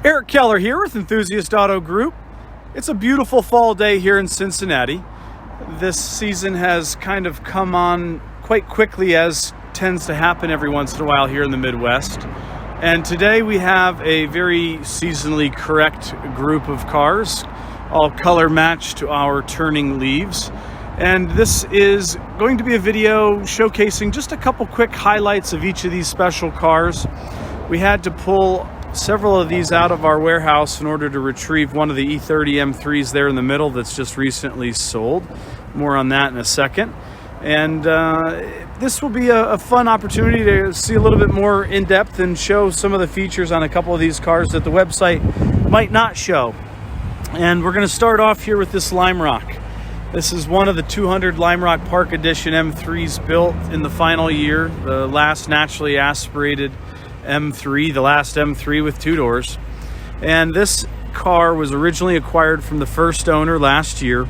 Eric Keller here with Enthusiast Auto Group. It's a beautiful fall day here in Cincinnati. This season has kind of come on quite quickly, as tends to happen every once in a while here in the Midwest. And today we have a very seasonally correct group of cars, all color matched to our turning leaves. And this is going to be a video showcasing just a couple quick highlights of each of these special cars. We had to pull several of these out of our warehouse in order to retrieve one of the E30 M3s there in the middle that's just recently sold. More on that in a second. And this will be a fun opportunity to see a little bit more in depth and show some of the features on a couple of these cars that the website might not show. And we're going to start off here with this Lime Rock. This is one of the 200 Lime Rock Park Edition M3s built in the final year, the last naturally aspirated M3, the last M3 with two doors. And this car was originally acquired from the first owner last year.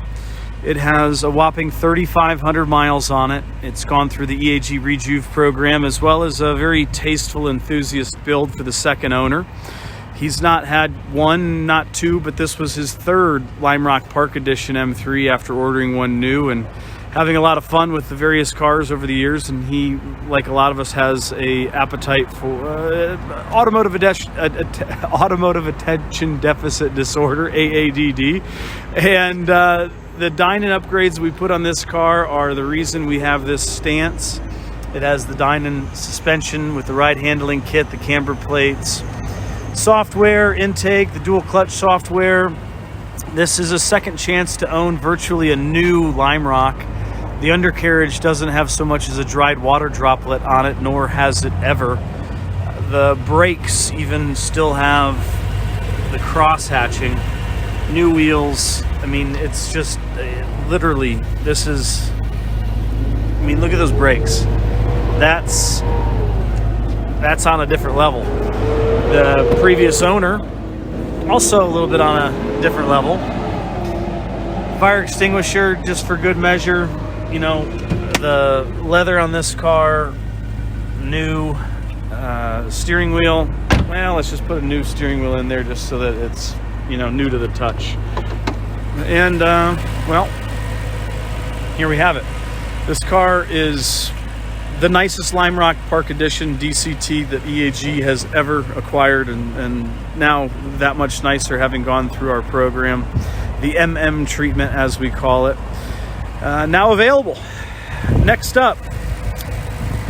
It has a whopping 3,500 miles on it. It's gone through the EAG Rejuve program, as well as a very tasteful enthusiast build for the second owner. He's not had one, not two, but this was his third Lime Rock Park Edition M3 after ordering one new and having a lot of fun with the various cars over the years. And he, like a lot of us, has a appetite for automotive attention deficit disorder, AADD. And the Dynon upgrades we put on this car are the reason we have this stance. It has the Dynon suspension with the ride handling kit, the camber plates, software intake, the dual clutch software. This is a second chance to own virtually a new Lime Rock. The undercarriage doesn't have so much as a dried water droplet on it, nor has it ever. The brakes even still have the cross hatching. New wheels. I mean, it's just literally, this is, I mean, look at those brakes. That's on a different level. The previous owner, also a little bit on a different level. Fire extinguisher, just for good measure. You know, the leather on this car, new steering wheel. Well, let's just put a new steering wheel in there just so that it's, you know, new to the touch. And, well, here we have it. This car is the nicest Lime Rock Park Edition DCT that EAG has ever acquired, and now that much nicer having gone through our program. The MM treatment, as we call it. Now available. Next up,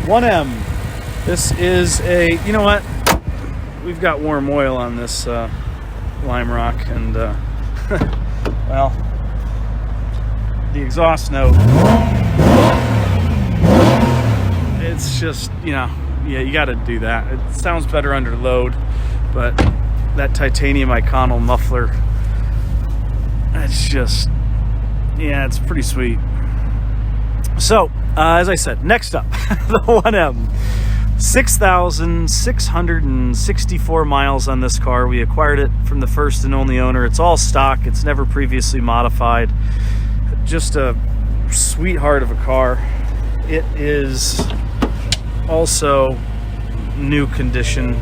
1M. This is a, you know what? We've got warm oil on this Lime Rock, and well, the exhaust note, it's just, you know, yeah, you got to do that. It sounds better under load, but that titanium Iconal muffler, it's just, yeah, it's pretty sweet. So, as I said, next up, the 1M. 6,664 miles on this car. We acquired it from the first and only owner. It's all stock. It's never previously modified. Just a sweetheart of a car. It is also new condition,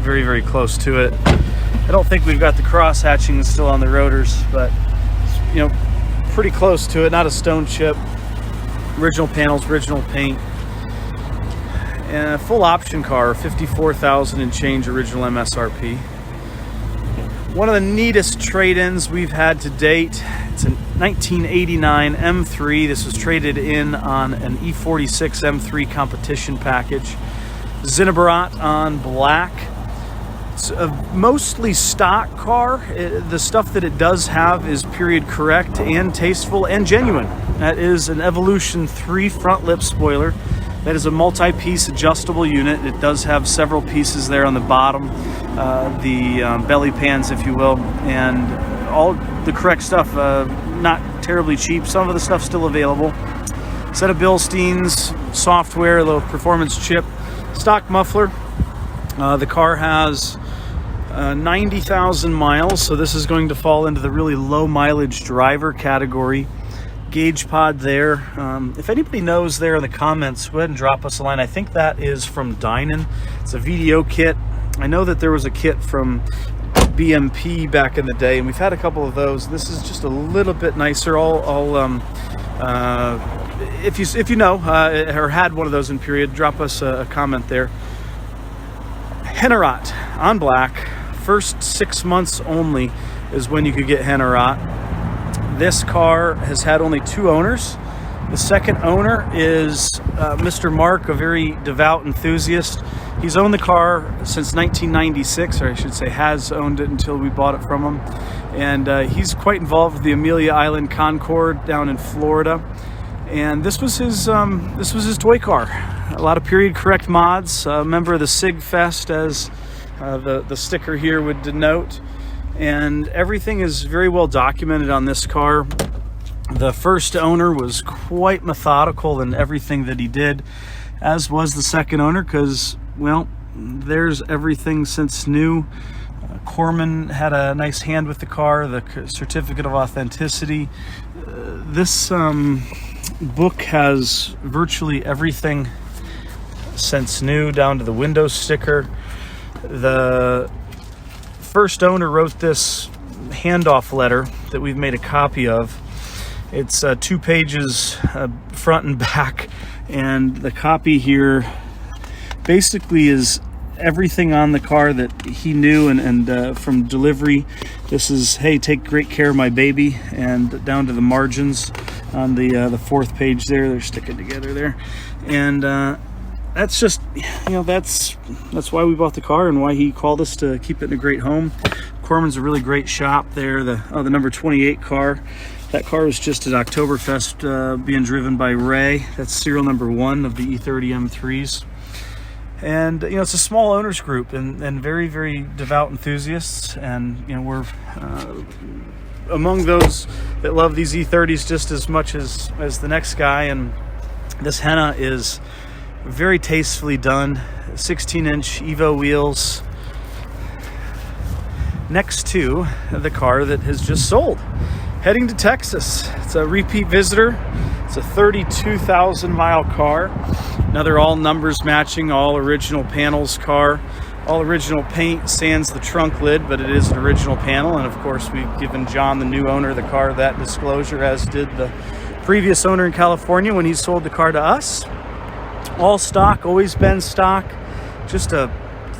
very, very close to it. I don't think we've got the cross hatching still on the rotors, but, you know, pretty close to it. Not a stone chip. Original panels, original paint. And a full option car, 54,000 and change original MSRP. One of the neatest trade-ins we've had to date. It's a 1989 M3. This was traded in on an E46 M3 competition package. Zinnoberot on black. It's a mostly stock car. The stuff that it does have is period correct and tasteful and genuine. That is an Evolution 3 front lip spoiler. That is a multi-piece adjustable unit. It does have several pieces there on the bottom, the belly pans, if you will, and all the correct stuff. Not terribly cheap. Some of the stuff still available. Set of Bilsteins, software, a little performance chip, stock muffler. The car has 90,000 miles, so this is going to fall into the really low mileage driver category. Gauge pod there. If anybody knows there in the comments, go ahead and drop us a line. I think that is from Dynon. It's a VDO kit. I know that there was a kit from BMP back in the day, and we've had a couple of those. This is just a little bit nicer. If you know or had one of those in period, drop us a comment there. Hennarot on black. First 6 months only is when you could get Hennarot. This car has had only 2 owners. The second owner is Mr. Mark, a very devout enthusiast. He's owned the car since 1996, or I should say has owned it until we bought it from him. And he's quite involved with the Amelia Island Concord down in Florida. And this was his toy car. A lot of period correct mods. A member of the SIG Fest, as the sticker here would denote. And everything is very well documented on this car. The first owner was quite methodical in everything that he did, as was the second owner, because, well, there's everything since new. Corman had a nice hand with the car, the certificate of authenticity. This book has virtually everything since new, down to the window sticker. The first owner wrote this handoff letter that we've made a copy of. It's 2 pages front and back, and the copy here basically is everything on the car that he knew, and from delivery. This is, hey, take great care of my baby, and down to the margins on the 4th page there. They're sticking together there, and that's just, that's why we bought the car and why he called us to keep it in a great home. Corman's a really great shop there. The number 28 car. That car was just at Oktoberfest being driven by Ray. That's serial number 1 of the E30 M3s. And, it's a small owners group and very, very devout enthusiasts. And, we're among those that love these E30s just as much as the next guy. And this henna is very tastefully done. 16-inch Evo wheels next to the car that has just sold. Heading to Texas. It's a repeat visitor. It's a 32,000 mile car. Another all numbers matching, all original panels car. All original paint, sans the trunk lid, but it is an original panel. And of course, we've given John, the new owner of the car, that disclosure, as did the previous owner in California when he sold the car to us. All stock, always been stock. Just a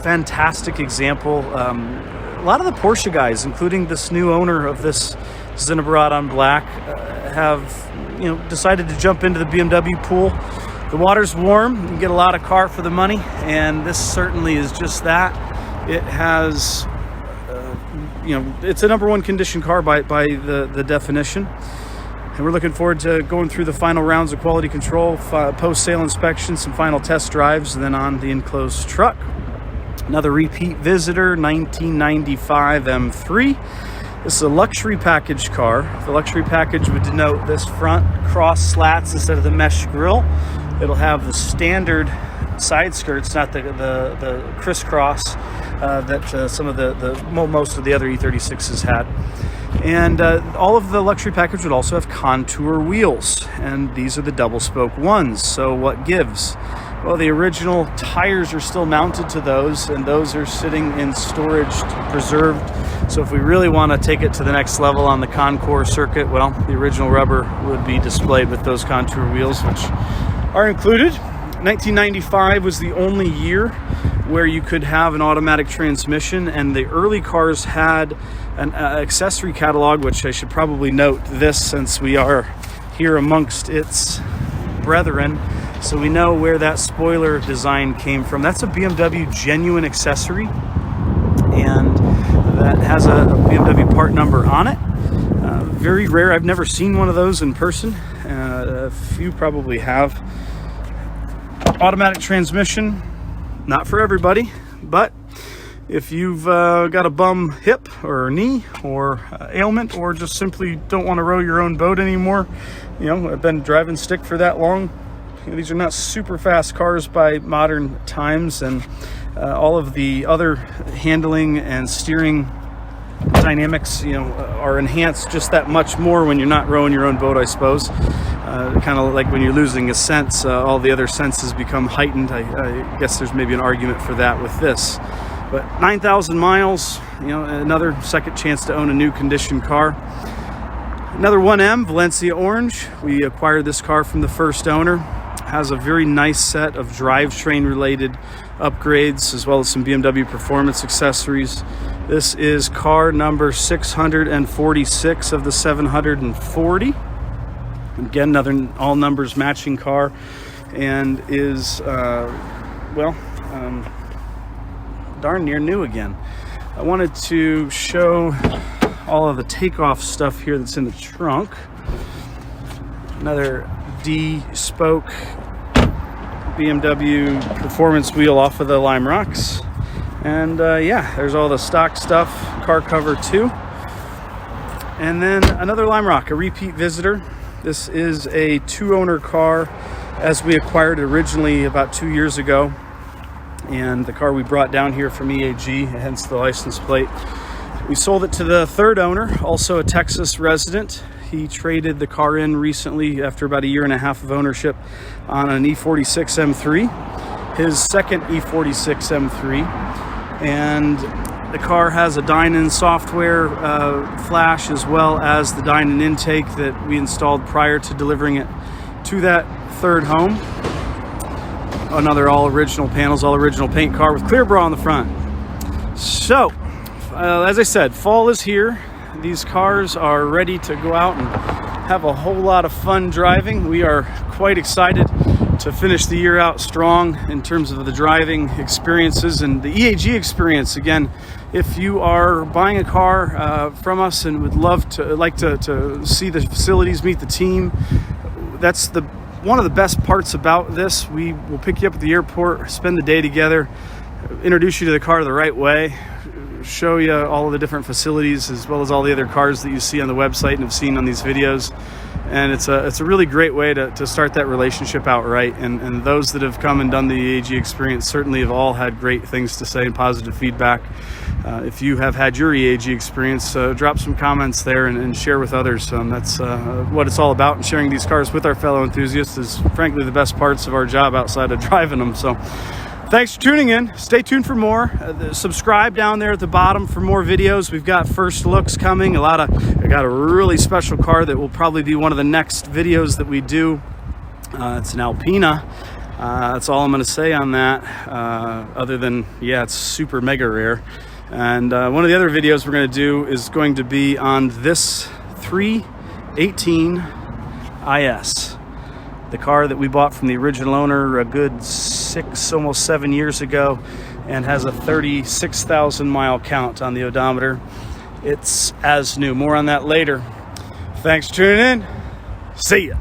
fantastic example. A lot of the Porsche guys, including this new owner of this Zinnoberot on black, have decided to jump into the BMW pool. The water's warm, you can get a lot of car for the money, and this certainly is just that. It has it's a number 1 condition car by the definition, and we're looking forward to going through the final rounds of quality control, post-sale inspection, some final test drives, and then on the enclosed truck. Another repeat visitor, 1995 M3. This is a luxury package car. The luxury package would denote this front cross slats instead of the mesh grille. It'll have the standard side skirts, not the crisscross that some of most of the other E36s had. And all of the luxury package would also have contour wheels, and these are the double spoke ones. So what gives? Well, the original tires are still mounted to those, and those are sitting in storage, preserved. So if we really want to take it to the next level on the Concours circuit, well, the original rubber would be displayed with those contour wheels, which are included. 1995 was the only year where you could have an automatic transmission, and the early cars had an accessory catalog, which I should probably note this since we are here amongst its brethren, so we know where that spoiler design came from. That's a BMW genuine accessory, and that has a BMW part number on it. Very rare. I've never seen one of those in person. A few probably have. Automatic transmission, not for everybody, but if you've got a bum hip or knee or ailment, or just simply don't want to row your own boat anymore, I've been driving stick for that long. These are not super fast cars by modern times, and all of the other handling and steering dynamics, are enhanced just that much more when you're not rowing your own boat, I suppose. Kind of like when you're losing a sense, all the other senses become heightened. I guess there's maybe an argument for that with this. But 9,000 miles, you know, another second chance to own a new condition car. Another 1M, Valencia Orange. We acquired this car from the first owner. Has a very nice set of drivetrain related upgrades, as well as some BMW performance accessories. This is car number 646 of the 740. Again, another all numbers matching car, and is darn near new again. I wanted to show all of the takeoff stuff here that's in the trunk. Another D-spoke BMW performance wheel off of the Lime Rocks. And yeah, there's all the stock stuff, car cover too. And then another Lime Rock, a repeat visitor. This is a 2-owner car, as we acquired it originally about 2 years ago. And the car we brought down here from EAG, hence the license plate. We sold it to the 3rd owner, also a Texas resident. He traded the car in recently after about 1.5 years of ownership on an E46 M3, his second E46 M3. And the car has a dine-in software flash, as well as the dine-in intake that we installed prior to delivering it to that 3rd home. Another all original panels, all original paint car with clear bra on the front. So, as I said, fall is here. These cars are ready to go out and have a whole lot of fun driving. We are quite excited to finish the year out strong in terms of the driving experiences and the EAG experience. Again, if you are buying a car from us and would love to to see the facilities, meet the team, that's one of the best parts about this. We will pick you up at the airport, spend the day together, introduce you to the car the right way, show you all of the different facilities, as well as all the other cars that you see on the website and have seen on these videos. And it's a really great way to start that relationship out right. And those that have come and done the EAG experience certainly have all had great things to say and positive feedback. If you have had your EAG experience, drop some comments there and share with others. That's what it's all about. And sharing these cars with our fellow enthusiasts is frankly the best parts of our job outside of driving them. So thanks for tuning in. Stay tuned for more. Subscribe down there at the bottom for more videos. We've got first looks coming. I got a really special car that will probably be one of the next videos that we do. It's an Alpina. That's all I'm going to say on that. Other than, yeah, it's super mega rare. And one of the other videos we're going to do is going to be on this 318 IS. The car that we bought from the original owner a good 6, almost 7 years ago, and has a 36,000 mile count on the odometer. It's as new. More on that later. Thanks for tuning in. See ya.